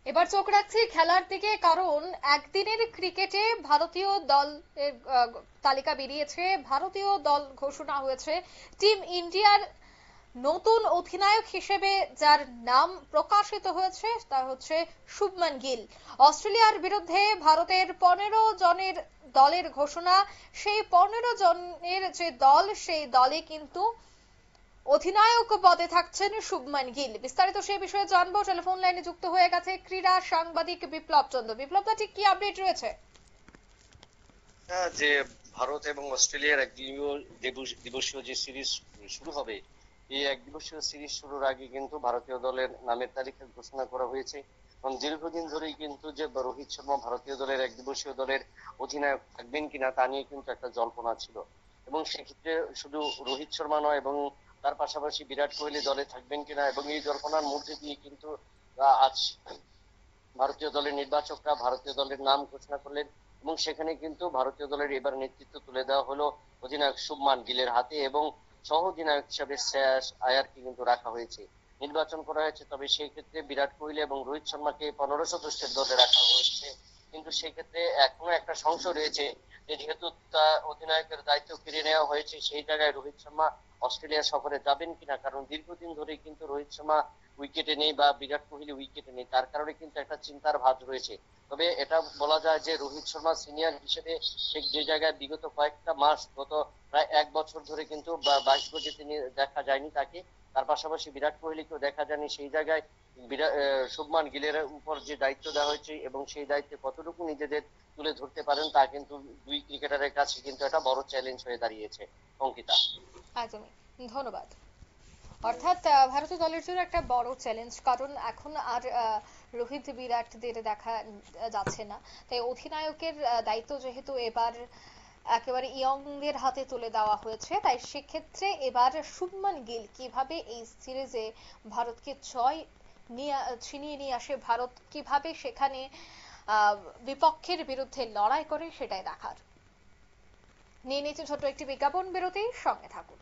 এবার চোখ রাখছি খেলার দিকে, কারণ একদিনের ক্রিকেটে ভারতীয় দল তালিকা বেরিয়েছে। ভারতীয় দল ঘোষণা হয়েছে। টিম ইন্ডিয়ার নতুন অধিনায়ক হিসেবে যার নাম প্রকাশিত হয়েছে তা হচ্ছে শুভমান গিল। অস্ট্রেলিয়ার বিরুদ্ধে ভারতের 15 জনের দলের ঘোষণা। সেই 15 জনের যে দল, সেই দলে কিন্তু অধিনায়ক পদে থাকছেন শুভমান গিল। বিস্তারিত সে বিষয়ে জানবো। টেলিফোন লাইনে যুক্ত হয়ে গেছে ক্রীড়া সাংবাদিক বিপ্লব চন্দ্র। বিপ্লব দা, ঠিক কি আপডেট রয়েছে? যে ভারত এবং অস্ট্রেলিয়ার এক দিবসীয় যে সিরিজ শুরু হবে, এই এক দিবসীয় সিরিজ শুরুর আগে কিন্তু ভারতীয় দলের নামের তালিকা ঘোষণা করা হয়েছে। এবং দীর্ঘদিন ধরেই কিন্তু যে রোহিত শর্মা ভারতীয় দলের এক দিবসীয় দলের অধিনায়ক থাকবেন কিনা তা নিয়ে কিন্তু একটা জল্পনা ছিল। এবং সেক্ষেত্রে শুধু রোহিত শর্মা নয়, এবং তার পাশাপাশি বিরাট কোহলি দলে থাকবেন কিনা, এবং এই জল্পনার মধ্যে দিয়ে কিন্তু আজ ভারতীয় দলের নির্বাচকরা ভারতীয় দলের নাম ঘোষণা করলেন। এবং সেখানে কিন্তু ভারতীয় দলের এবার নেতৃত্ব তুলে দেওয়া হলো অধিনায়ক শুভমান গিলের হাতে, এবং সহ অধিনায়ক হিসেবে শ্রেয়াস আয়ারকে কিন্তু রাখা হয়েছে, নির্বাচন করা হয়েছে। তবে সেই ক্ষেত্রে বিরাট কোহলি এবং রোহিত শর্মাকে 15 সদস্যের দলে রাখা হয়েছে। কিন্তু সেক্ষেত্রে এখনো একটা সংশয় রয়েছে যে যেহেতু অধিনায়কের দায়িত্ব ফিরে নেওয়া হয়েছে, সেই জায়গায় রোহিত শর্মা অস্ট্রেলিয়া সফরে যাবেন কিনা। কারণ দীর্ঘদিন ধরে কিন্তু রোহিত শর্মা উইকেটে নেই বা বিরাট কোহলি উইকেটে নেই, তার কারণে কিন্তু একটা চিন্তার ভাঁজ রয়েছে। তবে এটা বলা যায় যে রোহিত শর্মা সিনিয়র হিসেবে ঠিক যে জায়গায় বিগত কয়েকটা মাস, গত প্রায় 1 বছর ধরে কিন্তু 22 গজে তিনি দেখা যায়নি তাকে, তার পাশাপাশি বিরাট কোহলিকেও দেখা যায়নি, সেই জায়গায় শুভমান গিলের উপর যে দায়িত্ব দেওয়া হয়েছে এবং সেই দায়িত্বে কতটুকু নিজেদের তুলে ধরতে পারেন তা কিন্তু দুই ক্রিকেটারের কাছে কিন্তু একটা বড় চ্যালেঞ্জ হয়ে দাঁড়িয়েছে। অঙ্কিতা। একদমই, ধন্যবাদ। অর্থাৎ ভারতীয় দলের জন্য একটা বড় চ্যালেঞ্জ, কারণ এখন আর রোহিত বিরাটদের দেখা যাচ্ছে না। তাই অধিনায়কের দায়িত্ব যেহেতু এবার একেবারে ইয়ংদের হাতে তুলে দেওয়া হয়েছে, তাই সেক্ষেত্রে এবার শুভমান গিল কিভাবে এই সিরিজে ভারতকে জয় নিয়ে ছিনিয়ে নিয়ে আসে, ভারত কিভাবে সেখানে বিপক্ষের বিরুদ্ধে লড়াই করে, সেটাই দেখার। নিয়ে নিচ্ছে ছোট্ট একটি বিজ্ঞাপন বিরতি, সঙ্গে থাকুন।